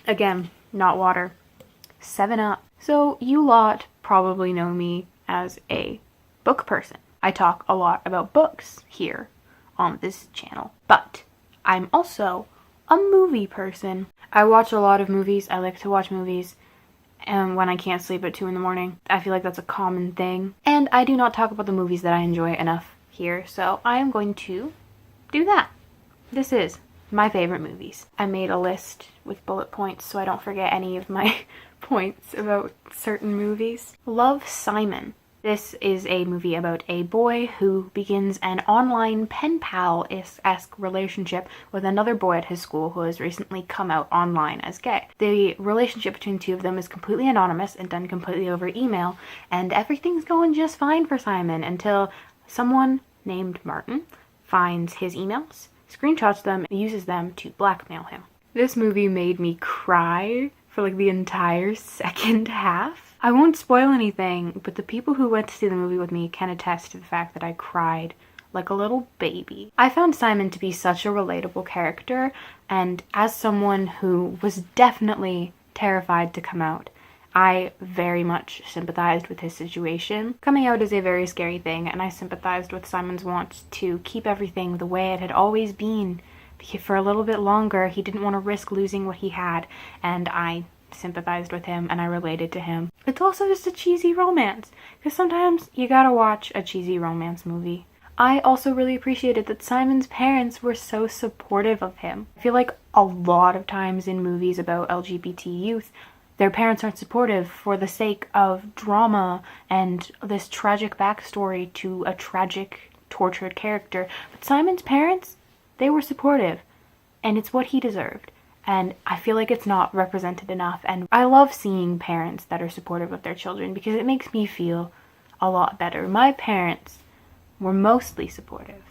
Again, not water. 7-Up. So you lot probably know me as a book person. I talk a lot about books here on this channel, but I'm also a movie person. I watch a lot of movies. I like to watch movies when I can't sleep at 2 in the morning. I feel like that's a common thing. And I do not talk about the movies that I enjoy enough here, so I am going to do that. This is my favorite movies. I made a list with bullet points so I don't forget any of my points about certain movies. Love, Simon. This is a movie about a boy who begins an online pen pal-esque relationship with another boy at his school who has recently come out online as gay. The relationship between the two of them is completely anonymous and done completely over email, and everything's going just fine for Simon until someone named Martin finds his emails, screenshots them, and uses them to blackmail him. This movie made me cry for like the entire second half. I won't spoil anything, but the people who went to see the movie with me can attest to the fact that I cried like a little baby. I found Simon to be such a relatable character, and as someone who was definitely terrified to come out, I very much sympathized with his situation. Coming out is a very scary thing, and I sympathized with Simon's want to keep everything the way it had always been. For a little bit longer, he didn't want to risk losing what he had, and I sympathized with him and I related to him. It's also just a cheesy romance, because sometimes you gotta watch a cheesy romance movie. I also really appreciated that Simon's parents were so supportive of him. I feel like a lot of times in movies about LGBT youth, their parents aren't supportive for the sake of drama and this tragic backstory to a tragic, tortured character. But Simon's parents, they were supportive, and it's what he deserved. And I feel like it's not represented enough, and I love seeing parents that are supportive of their children because it makes me feel a lot better. My parents were mostly supportive,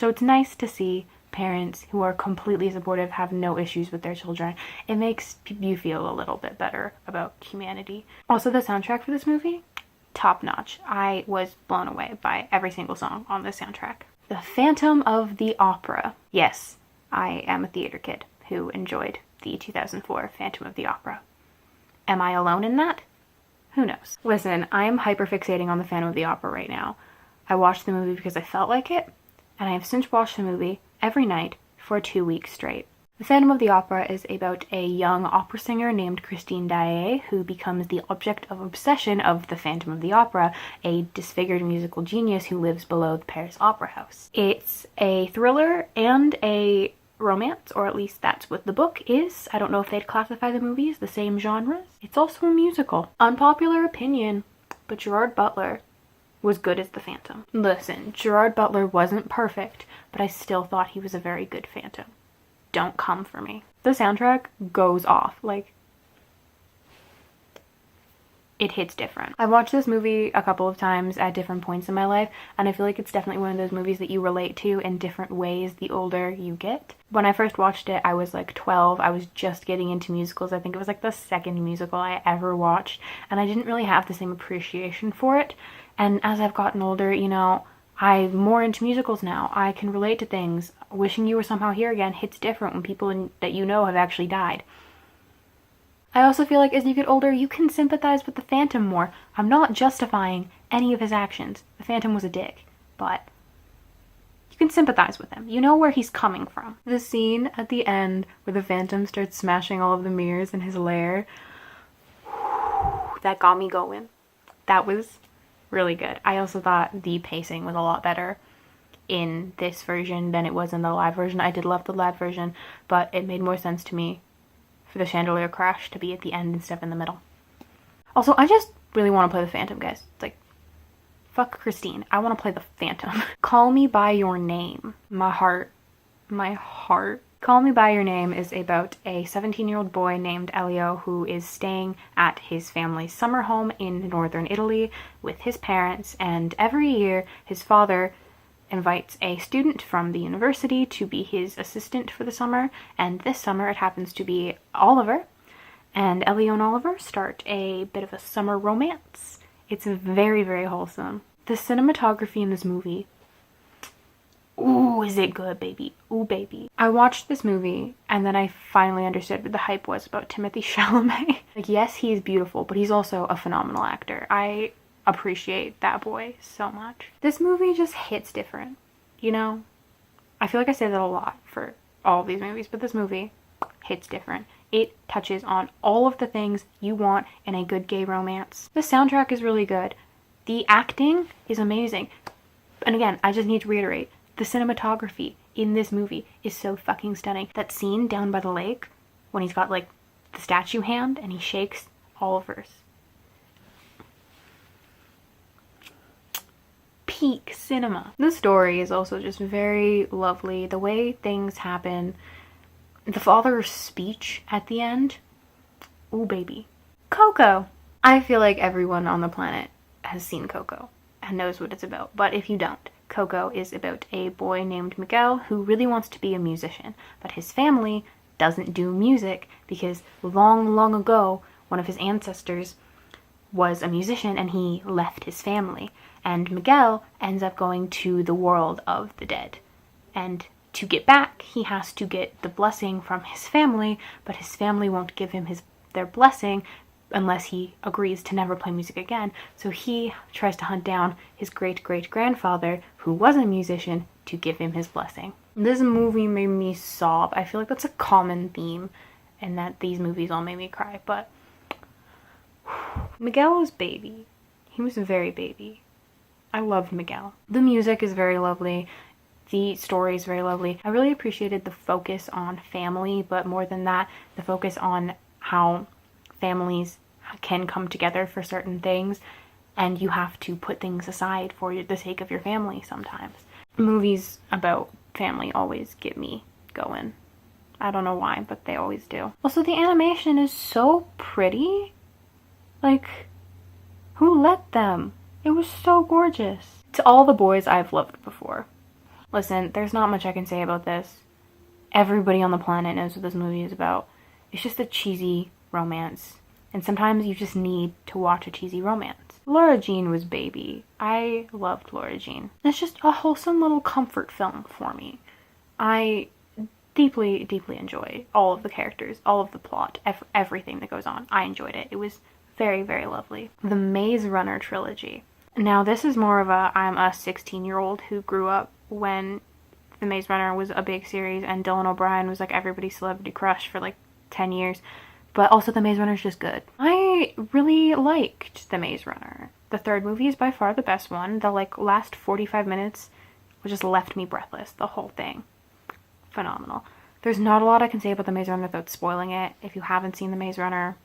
so it's nice to see parents who are completely supportive have no issues with their children. It makes you feel a little bit better about humanity. Also, the soundtrack for this movie, top notch. I was blown away by every single song on the soundtrack. The Phantom of the Opera. Yes, I am a theater kid who enjoyed the 2004 Phantom of the Opera. Am I alone in that? Who knows? Listen, I am hyperfixating on the Phantom of the Opera right now. I watched the movie because I felt like it, and I have since watched the movie every night for 2 weeks straight. The Phantom of the Opera is about a young opera singer named Christine Daae who becomes the object of obsession of the Phantom of the Opera, a disfigured musical genius who lives below the Paris Opera House. It's a thriller and a romance, or at least that's what the book is. I don't know if they'd classify the movie as the same genres. It's also a musical. Unpopular opinion, but Gerard Butler was good as the Phantom. Listen, Gerard Butler wasn't perfect, but I still thought he was a very good Phantom. Don't come for me. The soundtrack goes off. Like, it hits different. I've watched this movie a couple of times at different points in my life, and I feel like it's definitely one of those movies that you relate to in different ways the older you get. When I first watched it, I was like 12. I was just getting into musicals. I think it was like the second musical I ever watched, and I didn't really have the same appreciation for it. And as I've gotten older, you know, I'm more into musicals now. I can relate to things. Wishing You Were Somehow Here Again hits different when people that you know have actually died. I also feel like as you get older, you can sympathize with the Phantom more. I'm not justifying any of his actions. The Phantom was a dick, but you can sympathize with him. You know where he's coming from. The scene at the end where the Phantom starts smashing all of the mirrors in his lair, that got me going. That was really good. I also thought the pacing was a lot better in this version than it was in the live version. I did love the live version, but it made more sense to me for the chandelier crash to be at the end instead of in the middle. Also, I just really want to play the Phantom, guys. It's like, fuck Christine. I want to play the Phantom. Call Me By Your Name. My heart. Call Me By Your Name is about a 17-year-old boy named Elio who is staying at his family's summer home in northern Italy with his parents, and every year his father invites a student from the university to be his assistant for the summer, and this summer it happens to be Oliver, and Elio and Oliver start a bit of a summer romance. It's very, very wholesome. The cinematography in this movie ooh, is it good, baby? Ooh, baby. I watched this movie and then I finally understood what the hype was about Timothée Chalamet. Like, yes, he's beautiful, but he's also a phenomenal actor. I appreciate that boy so much. This movie just hits different, you know? I feel like I say that a lot for all of these movies, but this movie hits different. It touches on all of the things you want in a good gay romance. The soundtrack is really good. The acting is amazing. And again, I just need to reiterate, the cinematography in this movie is so fucking stunning. That scene down by the lake when he's got like the statue hand and he shakes Oliver's. Peak cinema. The story is also just very lovely. The way things happen. The father's speech at the end. Ooh, baby. Koko. I feel like everyone on the planet has seen Koko and knows what it's about. But if you don't, Koko is about a boy named Miguel who really wants to be a musician. But his family doesn't do music because long, long ago, one of his ancestors was a musician and he left his family. And Miguel ends up going to the world of the dead. And to get back, he has to get the blessing from his family, but his family won't give him their blessing unless he agrees to never play music again. So he tries to hunt down his great-great-grandfather, who was a musician, to give him his blessing. This movie made me sob. I feel like that's a common theme, and that these movies all made me cry, but Miguel was baby. He was very baby. I loved Miguel. The music is very lovely. The story is very lovely. I really appreciated the focus on family, but more than that, the focus on how families can come together for certain things, and you have to put things aside for the sake of your family sometimes. Movies about family always get me going. I don't know why, but they always do. Also, the animation is so pretty. Like, who let them? It was so gorgeous. To all the boys I've loved before. Listen, there's not much I can say about this. Everybody on the planet knows what this movie is about. It's just a cheesy romance. And sometimes you just need to watch a cheesy romance. Laura Jean was baby. I loved Laura Jean. It's just a wholesome little comfort film for me. I deeply, deeply enjoy all of the characters, all of the plot, everything that goes on. I enjoyed it. It was very, very lovely. The Maze Runner trilogy. Now, this is more of I'm a 16-year-old who grew up when The Maze Runner was a big series and Dylan O'Brien was like everybody's celebrity crush for like 10 years. But also The Maze Runner is just good. I really liked The Maze Runner. The third movie is by far the best one. The last 45 minutes just left me breathless. The whole thing. Phenomenal. There's not a lot I can say about The Maze Runner without spoiling it. If you haven't seen The Maze Runner,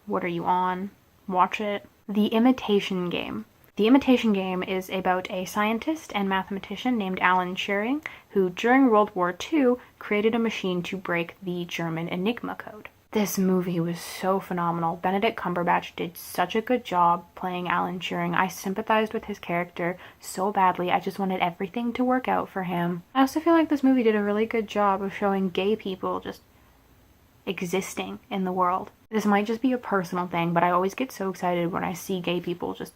what are you on? Watch it. The Imitation Game. The Imitation Game is about a scientist and mathematician named Alan Turing, who during World War II created a machine to break the German Enigma code. This movie was so phenomenal. Benedict Cumberbatch did such a good job playing Alan Turing. I sympathized with his character so badly. I just wanted everything to work out for him. I also feel like this movie did a really good job of showing gay people just existing in the world. This might just be a personal thing, but I always get so excited when I see gay people just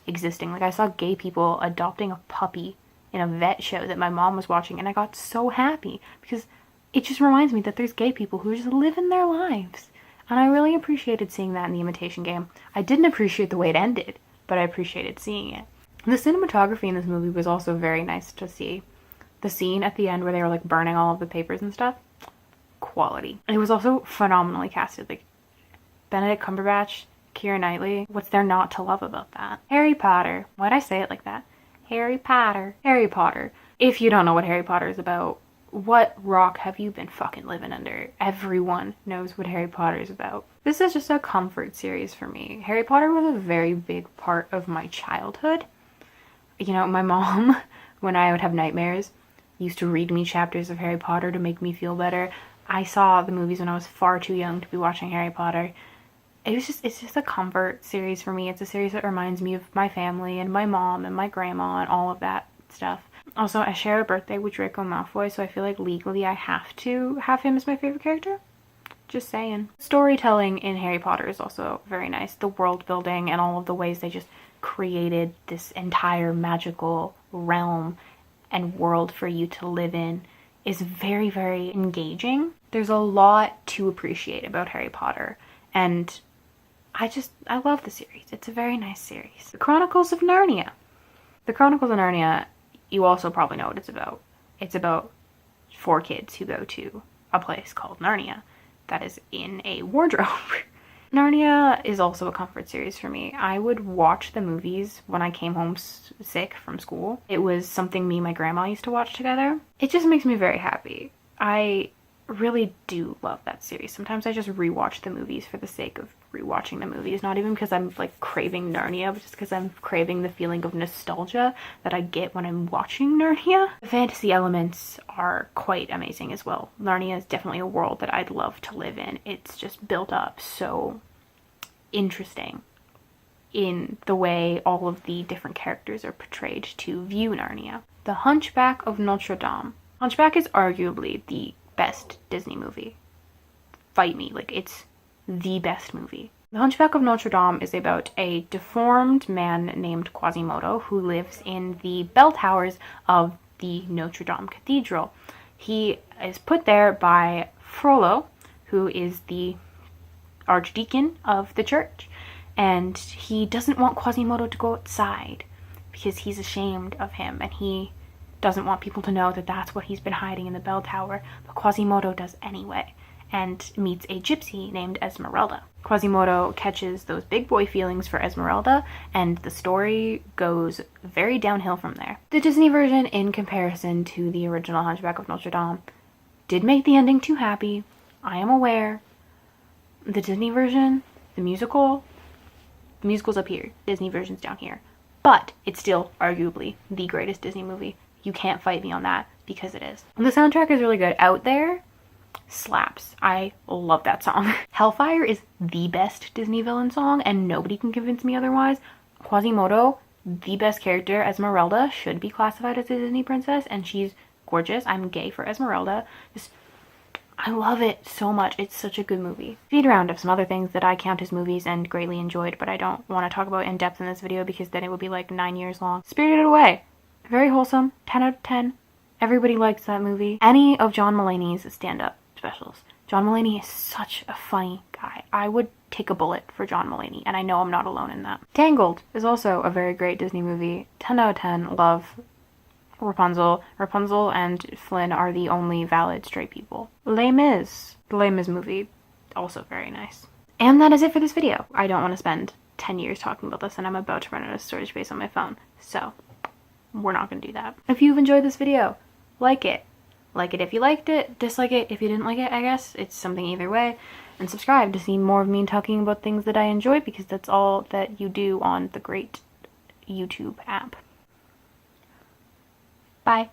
existing. Like, I saw gay people adopting a puppy in a vet show that my mom was watching, and I got so happy because it just reminds me that there's gay people who are just living their lives. And I really appreciated seeing that in The Imitation Game. I didn't appreciate the way it ended, but I appreciated seeing it. The cinematography in this movie was also very nice to see. The scene at the end where they were like burning all of the papers and stuff, quality. And it was also phenomenally casted. Like, Benedict Cumberbatch, Keira Knightley. What's there not to love about that? Harry Potter. Why'd I say it like that? Harry Potter. Harry Potter. If you don't know what Harry Potter is about, what rock have you been fucking living under? Everyone knows what Harry Potter is about. This is just a comfort series for me. Harry Potter was a very big part of my childhood. You know, my mom, when I would have nightmares, used to read me chapters of Harry Potter to make me feel better. I saw the movies when I was far too young to be watching Harry Potter. It's just a comfort series for me. It's a series that reminds me of my family and my mom and my grandma and all of that stuff. Also, I share a birthday with Draco Malfoy, so I feel like legally I have to have him as my favorite character. Just saying. Storytelling in Harry Potter is also very nice. The world building and all of the ways they just created this entire magical realm and world for you to live in is very, very engaging. There's a lot to appreciate about Harry Potter, and I love the series. It's a very nice series. The Chronicles of Narnia. The Chronicles of Narnia, you also probably know what it's about. It's about 4 kids who go to a place called Narnia that is in a wardrobe. Narnia is also a comfort series for me. I would watch the movies when I came home sick from school. It was something me and my grandma used to watch together. It just makes me very happy. I really do love that series. Sometimes I just rewatch the movies for the sake of rewatching the movies, not even because I'm like craving Narnia, but just because I'm craving the feeling of nostalgia that I get when I'm watching Narnia. The fantasy elements are quite amazing as well. Narnia is definitely a world that I'd love to live in. It's just built up so interesting in the way all of the different characters are portrayed to view Narnia. The Hunchback of Notre Dame. Hunchback is arguably the best Disney movie. Fight me, like it's the best movie. The Hunchback of Notre Dame is about a deformed man named Quasimodo who lives in the bell towers of the Notre Dame Cathedral. He is put there by Frollo, who is the archdeacon of the church, and he doesn't want Quasimodo to go outside because he's ashamed of him, and he doesn't want people to know that that's what he's been hiding in the bell tower, but Quasimodo does anyway, and meets a gypsy named Esmeralda. Quasimodo catches those big boy feelings for Esmeralda, and the story goes very downhill from there. The Disney version, in comparison to the original Hunchback of Notre Dame, did make the ending too happy. I am aware. The Disney version, the musical's up here, Disney version's down here, but it's still arguably the greatest Disney movie. You can't fight me on that, because it is. And the soundtrack is really good. Out There slaps. I love that song. Hellfire is the best Disney villain song, and nobody can convince me otherwise. Quasimodo, the best character. Esmeralda should be classified as a Disney princess, and she's gorgeous. I'm gay for Esmeralda. I love it so much. It's such a good movie. Speed round of some other things that I count as movies and greatly enjoyed, but I don't want to talk about in depth in this video because then it would be like 9 years long. Spirited Away. Very wholesome. 10 out of 10. Everybody likes that movie. Any of John Mulaney's stand-up specials. John Mulaney is such a funny guy. I would take a bullet for John Mulaney, and I know I'm not alone in that. Tangled is also a very great Disney movie. 10 out of 10. Love Rapunzel. Rapunzel and Flynn are the only valid straight people. Les Mis. The Les Mis movie, also very nice. And that is it for this video. I don't want to spend 10 years talking about this, and I'm about to run out of storage space on my phone, so we're not going to do that. If you've enjoyed this video, like it. Like it if you liked it, dislike it if you didn't like it, I guess. It's something either way. And subscribe to see more of me talking about things that I enjoy, because that's all that you do on the great YouTube app. Bye.